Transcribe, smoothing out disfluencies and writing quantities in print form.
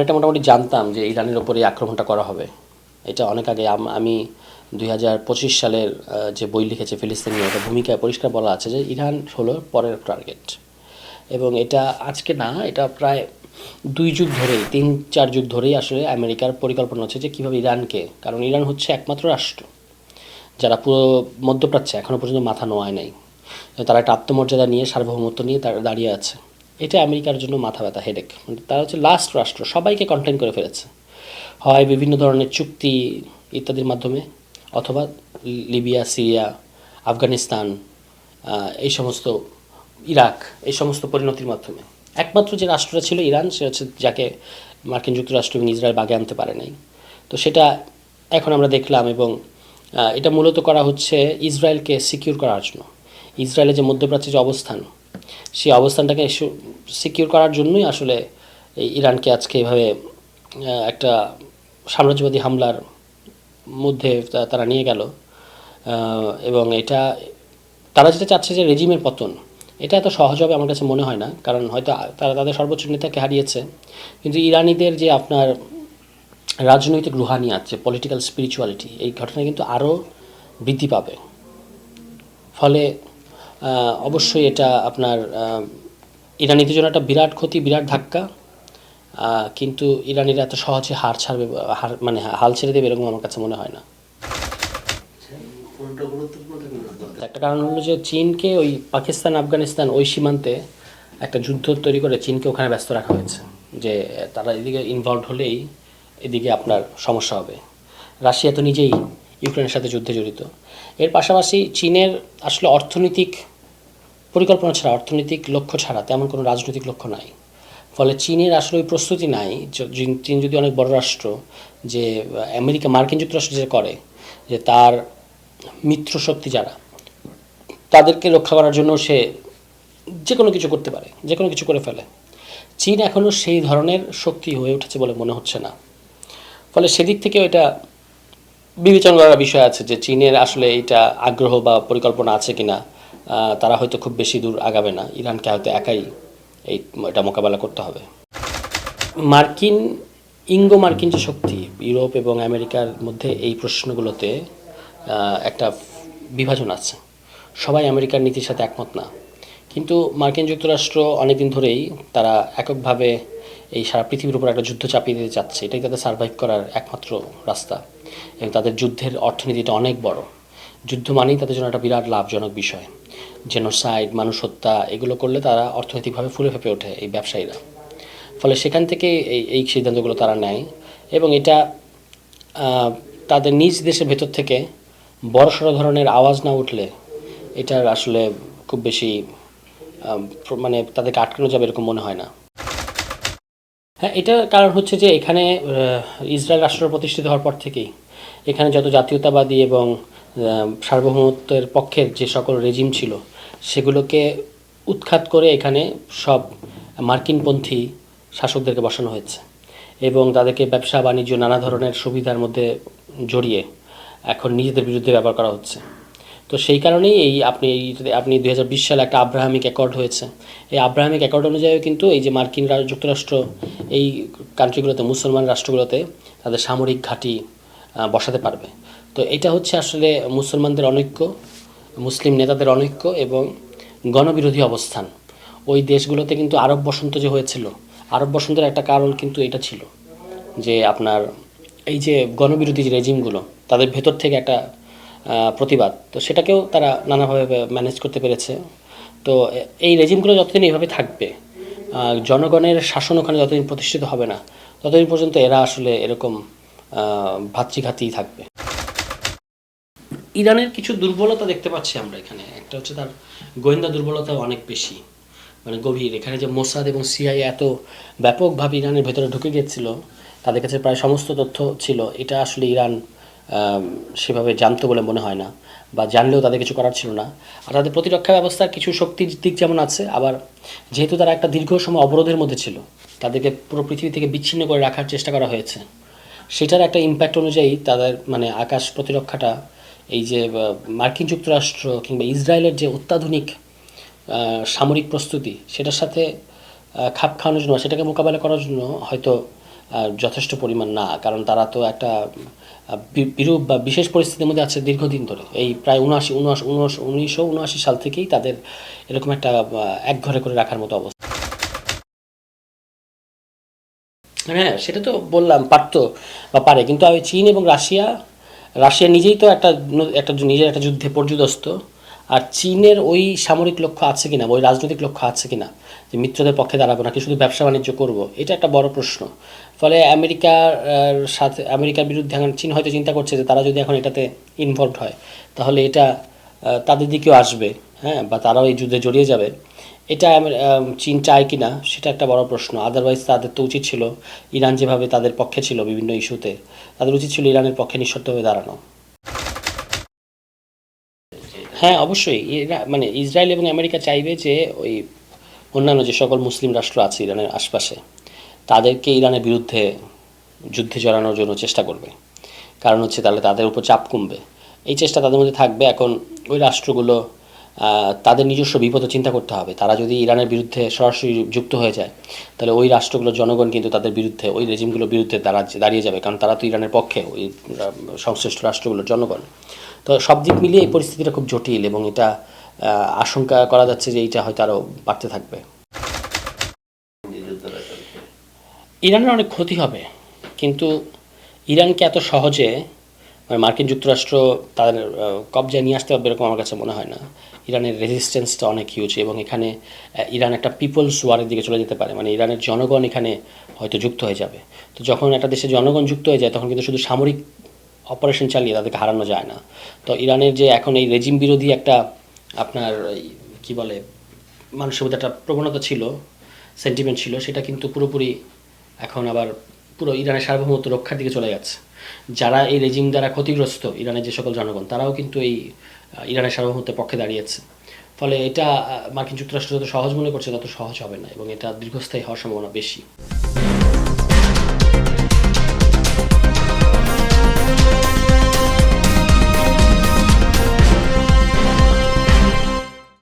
এটা মোটামুটি জানতাম যে ইরানের ওপরে আক্রমণটা করা হবে। এটা অনেক আগে আমি 2025 সালের যে বই লিখেছে ফিলিস্তিন নিয়ে, এটা ভূমিকায় পরিষ্কার বলা আছে যে ইরান হলো পরের টার্গেট। এবং এটা আজকে না, এটা প্রায় 2 যুগ ধরেই, 3-4 যুগ ধরেই আসলে আমেরিকার পরিকল্পনা হচ্ছে যে কীভাবে ইরানকে, কারণ ইরান হচ্ছে একমাত্র রাষ্ট্র যারা পুরো মধ্যপ্রাচ্যে এখনও পর্যন্ত মাথা নোয়ায় নাই। তারা একটা আত্মমর্যাদা নিয়ে, সার্বভৌমত্ব নিয়ে তারা দাঁড়িয়ে আছে। এটা আমেরিকার জন্য মাথা ব্যথা, হেডেক। তারা হচ্ছে লাস্ট রাষ্ট্র, সবাইকে কন্টেইন করে ফেলেছে, হয় বিভিন্ন ধরনের চুক্তি ইত্যাদির মাধ্যমে, অথবা লিবিয়া, সিরিয়া, আফগানিস্তান, এই সমস্ত, ইরাক, এই সমস্ত পরিণতির মাধ্যমে। একমাত্র যে রাষ্ট্রটা ছিল ইরান, সে হচ্ছে যাকে মার্কিন যুক্তরাষ্ট্র এবং ইসরায়েল বাগে আনতে পারে নাই। তো সেটা এখন আমরা দেখলাম। এবং এটা মূলত করা হচ্ছে ইসরায়েলকে সিকিউর করার জন্য। ইসরায়েলের যে মধ্যপ্রাচ্যে যে অবস্থান, সেই অবস্থানটাকে সিকিউর করার জন্যই আসলে এই ইরানকে আজকে এভাবে একটা সাম্রাজ্যবাদী হামলার মধ্যে তারা নিয়ে গেল। এবং এটা তারা যেটা চাচ্ছে যে রেজিমের পতন, এটা এত সহজ হবে আমার কাছে মনে হয় না। কারণ হয়তো তারা তাদের সর্বোচ্চ নেতাকে হারিয়েছে, কিন্তু ইরানিদের যে আপনার রাজনৈতিক রুহানিয়াত, যে পলিটিক্যাল স্পিরিচুয়ালিটি, এই ঘটনা কিন্তু আরও বৃদ্ধি পাবে। ফলে অবশ্যই এটা আপনার ইরানিদের জন্য একটা বিরাট ক্ষতি, বিরাট ধাক্কা। কিন্তু ইরানিরা এত সহজে হাল ছেড়ে দেবে এরকম আমার কাছে মনে হয় না। একটা কারণ হলো যে চীনকে ওই পাকিস্তান, আফগানিস্তান ওই সীমান্তে একটা যুদ্ধ তৈরি করে চীনকে ওখানে ব্যস্ত রাখা হয়েছে, যে তারা এদিকে ইনভলভ হলেই এদিকে আপনার সমস্যা হবে। রাশিয়া তো নিজেই ইউক্রেনের সাথে যুদ্ধে জড়িত। এর পাশাপাশি চীনের আসলে অর্থনৈতিক পরিকল্পনা ছাড়া, অর্থনৈতিক লক্ষ্য ছাড়া তেমন কোনো রাজনৈতিক লক্ষ্য নাই। ফলে চীনের আসলে ওই প্রস্তুতি নাই। চীন যদি অনেক বড় রাষ্ট্র, যে মার্কিন যুক্তরাষ্ট্র যে করে, যে তার মিত্র শক্তি যারা, তাদেরকে রক্ষা করার জন্য সে যে কোনো কিছু করতে পারে, যে কোনো কিছু করে ফেলে। চীন এখনও সেই ধরনের শক্তি হয়ে উঠেছে বলে মনে হচ্ছে না। ফলে সেদিক থেকেও এটা বিবেচনা করার বিষয় আছে যে চীনের আসলে এটা আগ্রহ বা পরিকল্পনা আছে কিনা। তারা হয়তো খুব বেশি দূর আগাবে না, ইরানকে হয়তো একাই এটা মোকাবেলা করতে হবে। মার্কিন, ইঙ্গো মার্কিন যে শক্তি, ইউরোপ এবং আমেরিকার মধ্যে এই প্রশ্নগুলোতে একটা বিভাজন আছে। সবাই আমেরিকার নীতির সাথে একমত না। কিন্তু মার্কিন যুক্তরাষ্ট্র অনেকদিন ধরেই তারা এককভাবে এই সারা পৃথিবীর উপর একটা যুদ্ধ চাপিয়ে দিতে চাচ্ছে। এটাই তাদের সার্ভাইভ করার একমাত্র রাস্তা। এবং তাদের যুদ্ধের অর্থনীতিটা অনেক বড়। যুদ্ধ মানেই তাদের জন্য একটা বিরাট লাভজনক বিষয়। জেনোসাইড, মানুষ হত্যা, এগুলো করলে তারা অর্থনৈতিকভাবে ফুলে ফেঁপে ওঠে এই ব্যবসায়ীরা। ফলে সেখান থেকে এই সিদ্ধান্তগুলো তারা নেয়। এবং এটা তাদের নিজ দেশের ভেতর থেকে বড়সড় ধরনের আওয়াজ না উঠলে এটার আসলে খুব বেশি তাদেরকে আটকানো যাবে এরকম মনে হয় না। হ্যাঁ, এটার কারণ হচ্ছে যে এখানে ইসরায়েল রাষ্ট্র প্রতিষ্ঠিত হওয়ার পর থেকেই এখানে যত জাতীয়তাবাদী এবং সার্বভৌমত্বের পক্ষের যে সকল রেজিম ছিল, সেগুলোকে উৎখাত করে এখানে সব মার্কিনপন্থী শাসকদেরকে বসানো হয়েছে। এবং তাদেরকে ব্যবসা বাণিজ্য নানা ধরনের সুবিধার মধ্যে জড়িয়ে এখন নিজেদের বিরুদ্ধে ব্যবহার করা হচ্ছে। তো সেই কারণেই আপনি 2020 সালে একটা আব্রাহামিক অ্যাকর্ড হয়েছে। এই আব্রাহামিক অ্যাকর্ড অনুযায়ী কিন্তু এই যে মার্কিন যুক্তরাষ্ট্র এই কান্ট্রিগুলোতে, মুসলমান রাষ্ট্রগুলোতে তাদের সামরিক ঘাঁটি বসাতে পারবে। তো এটা হচ্ছে আসলে মুসলমানদের অনৈক্য, মুসলিম নেতাদের অনৈক্য এবং গণবিরোধী অবস্থান। ওই দেশগুলোতে কিন্তু আরব বসন্ত যে হয়েছিল, আরব বসন্তের একটা কারণ কিন্তু এটা ছিল যে আপনার এই যে গণবিরোধী যে রেজিমগুলো, তাদের ভেতর থেকে একটা প্রতিবাদ, তো সেটাকেও তারা নানাভাবে ম্যানেজ করতে পেরেছে। তো এই রেজিমগুলো যতদিন এইভাবে থাকবে, জনগণের শাসন ওখানে যতদিন প্রতিষ্ঠিত হবে না, ততদিন পর্যন্ত এরা আসলে এরকম ভাতৃঘাতই থাকবে। ইরানের কিছু দুর্বলতা দেখতে পাচ্ছি আমরা এখানে। একটা হচ্ছে তার গোয়েন্দা দুর্বলতা অনেক বেশি, গভীর। এখানে যে মোসাদ এবং সিআইএ এত ব্যাপকভাবে ইরানের ভেতরে ঢুকে গিয়েছিল, তাদের কাছে প্রায় সমস্ত তথ্য ছিল, এটা আসলে ইরান সেভাবে জানতো বলে মনে হয় না, বা জানলেও তাদের কিছু করার ছিল না। আর তাদের প্রতিরক্ষা ব্যবস্থার কিছু শক্তির দিক যেমন আছে, আবার যেহেতু তারা একটা দীর্ঘ সময় অবরোধের মধ্যে ছিল, তাদেরকে পুরো পৃথিবী থেকে বিচ্ছিন্ন করে রাখার চেষ্টা করা হয়েছে। সেটার একটা ইম্প্যাক্ট অনুযায়ী তাদের আকাশ প্রতিরক্ষাটা, এই যে মার্কিন যুক্তরাষ্ট্র কিংবা ইসরায়েলের যে অত্যাধুনিক সামরিক প্রস্তুতি, সেটার সাথে খাপ খাওয়ানোর জন্য, সেটাকে মোকাবেলা করার জন্য হয়তো যথেষ্ট পরিমাণ না, কারণ তারা তো একটা বিরূপ বা বিশেষ পরিস্থিতির মধ্যে আছে দীর্ঘদিন ধরে। এই প্রায় 1979 সাল থেকেই তাদের এরকম একটা একঘরে করে রাখার মতো অবস্থা। হ্যাঁ, সেটা তো বললাম পারতো বা পারে, কিন্তু আমি চীন এবং রাশিয়া নিজেই তো একটা নিজের একটা যুদ্ধে পর্যুদস্ত। আর চীনের ওই সামরিক লক্ষ্য আছে কিনা, ওই রাজনৈতিক লক্ষ্য আছে কিনা যে মিত্রদের পক্ষে দাঁড়াবো নাকি শুধু ব্যবসা বাণিজ্য করব, এটা একটা বড় প্রশ্ন। ফলে আমেরিকার বিরুদ্ধে এখন চীন হয়তো চিন্তা করছে যে তারা যদি এখন এটাতে ইনভলভড হয় তাহলে এটা তাদের দিকেও আসবে, হ্যাঁ, বা তারাও এই যুদ্ধে জড়িয়ে যাবে। এটা চীন চায় কি না সেটা একটা বড় প্রশ্ন। আদারওয়াইজ তাদের তো উচিত ছিল, ইরান যেভাবে তাদের পক্ষে ছিল বিভিন্ন ইস্যুতে, তাদের উচিত ছিল ইরানের পক্ষে নিঃশর্তভাবে দাঁড়ানো। হ্যাঁ, অবশ্যই মানে ইসরায়েল এবং আমেরিকা চাইবে যে ওই অন্যান্য যে সকল মুসলিম রাষ্ট্র আছে ইরানের আশপাশে তাদেরকে ইরানের বিরুদ্ধে যুদ্ধে জড়ানোর জন্য চেষ্টা করবে। কারণ হচ্ছে তাহলে তাদের উপর চাপ কমবে, এই চেষ্টা তাদের মধ্যে থাকবে। এখন ওই রাষ্ট্রগুলো তাদের নিজস্ব বিপদও চিন্তা করতে হবে। তারা যদি ইরানের বিরুদ্ধে সরাসরি যুক্ত হয়ে যায় তাহলে ওই রাষ্ট্রগুলোর জনগণ কিন্তু তাদের বিরুদ্ধে, ওই রেজিমগুলোর বিরুদ্ধে দাঁড়িয়ে যাবে, কারণ তারা তো ইরানের পক্ষে, ওই সংশ্লিষ্ট রাষ্ট্রগুলোর জনগণ। তো সব দিক মিলিয়ে এই পরিস্থিতিটা খুব জটিল এবং এটা আশঙ্কা করা যাচ্ছে যে এইটা হয়তো আরও বাড়তে থাকবে। ইরানের অনেক ক্ষতি হবে, কিন্তু ইরানকে এত সহজে মানে মার্কিন যুক্তরাষ্ট্র তাদের কবজায় নিয়ে আসতে পারবে এরকম আমার কাছে মনে হয় না। ইরানের রেজিস্ট্যান্সটা অনেক হিউজ এবং এখানে ইরান একটা পিপলস ওয়ারের দিকে চলে যেতে পারে, মানে ইরানের জনগণ এখানে হয়তো যুক্ত হয়ে যাবে। তো যখন একটা দেশে জনগণ যুক্ত হয়ে যায় তখন কিন্তু শুধু সামরিক অপারেশন চালিয়ে তাদেরকে হারানো যায় না। তো ইরানের যে এখন এই রেজিম বিরোধী একটা আপনার কি বলে মানুষের মধ্যে একটা প্রবণতা ছিল, সেন্টিমেন্ট ছিল, সেটা কিন্তু পুরোপুরি এখন আবার পুরো ইরানের সার্বভৌমত্ব রক্ষার দিকে চলে যাচ্ছে। যারা এই রেজিম দ্বারা ক্ষতিগ্রস্ত ইরানের যে সকল জনগণ তারাও কিন্তু এই ইরানের সার্বভৌমত্বের পক্ষে দাঁড়িয়েছে। ফলে এটা মার্কিন যুক্তরাষ্ট্র যত সহজ মনে করছে তত সহজ হবে না এবং এটা দীর্ঘস্থায়ী হওয়ার সম্ভাবনা বেশি।